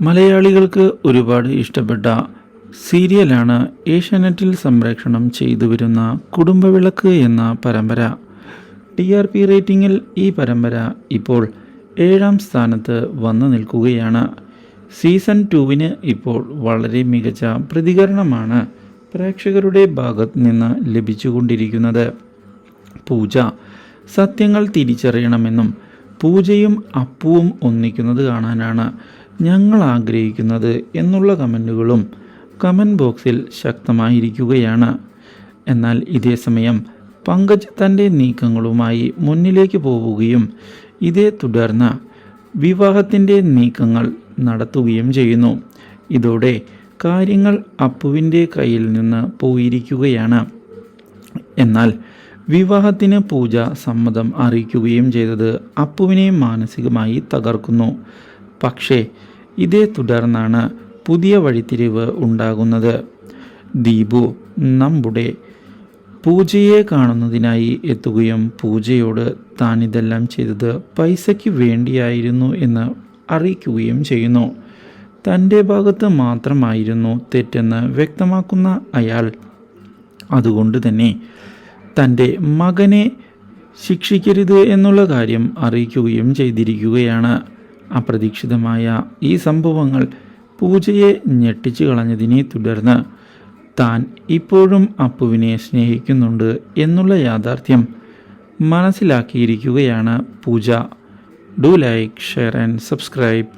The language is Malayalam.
മലയാളികൾക്ക് ഒരുപാട് ഇഷ്ടപ്പെട്ട സീരിയലാണ് ഏഷ്യാനെറ്റിൽ സംപ്രേഷണം ചെയ്തു വരുന്ന കുടുംബവിളക്ക് എന്ന പരമ്പര. TRP റേറ്റിംഗിൽ ഈ പരമ്പര ഇപ്പോൾ 7ാം സ്ഥാനത്ത് വന്നു നിൽക്കുകയാണ്. സീസൺ 2വിന് ഇപ്പോൾ വളരെ മികച്ച പ്രതികരണമാണ് പ്രേക്ഷകരുടെ ഭാഗത്ത് നിന്ന് ലഭിച്ചുകൊണ്ടിരിക്കുന്നത്. പൂജ സത്യങ്ങൾ തിരിച്ചറിയണമെന്നും പൂജയും അപ്പുവും ഒന്നിക്കുന്നത് കാണാനാണ് ഞങ്ങൾ ആഗ്രഹിക്കുന്നത് എന്നുള്ള കമൻറ്റുകളും കമൻറ്റ് ബോക്സിൽ ശക്തമായിരിക്കുകയാണ്. എന്നാൽ ഇതേസമയം പങ്കജ് തൻ്റെ നീക്കങ്ങളുമായി മുന്നിലേക്ക് പോവുകയും ഇതേ തുടർന്ന് വിവാഹത്തിൻ്റെ നീക്കങ്ങൾ നടത്തുകയും ചെയ്യുന്നു. ഇതോടെ കാര്യങ്ങൾ അപ്പുവിൻ്റെ കയ്യിൽ നിന്ന് പോയിരിക്കുകയാണ്. എന്നാൽ വിവാഹത്തിന് പൂജ സമ്മതം അറിയിക്കുകയും ചെയ്തത് അപ്പുവിനെ മാനസികമായി തകർക്കുന്നു. പക്ഷേ ഇതേ തുടർന്നാണ് പുതിയ വഴിത്തിരിവ് ഉണ്ടാകുന്നത്. ദീപു നമ്മുടെ പൂജയെ കാണുന്നതിനായി എത്തുകയും പൂജയോട് താൻ ഇതെല്ലാം ചെയ്തത് പൈസയ്ക്ക് വേണ്ടിയായിരുന്നു എന്ന് അറിയിക്കുകയും ചെയ്യുന്നു. തൻ്റെ ഭാഗത്ത് മാത്രമായിരുന്നു തെറ്റെന്ന് വ്യക്തമാക്കുന്ന അയാൾ അതുകൊണ്ട് തന്നെ തൻ്റെ മകനെ ശിക്ഷിക്കരുത് എന്നുള്ള കാര്യം അറിയിക്കുകയും ചെയ്തിരിക്കുകയാണ്. അപ്രതീക്ഷിതമായ ഈ സംഭവങ്ങൾ പൂജയെ ഞെട്ടിച്ചു കളഞ്ഞതിനെ തുടർന്ന് താൻ ഇപ്പോഴും അപ്പുവിനെ സ്നേഹിക്കുന്നുണ്ട് എന്നുള്ള യാഥാർത്ഥ്യം മനസ്സിലാക്കിയിരിക്കുകയാണ് Pooja. Do like, share and subscribe.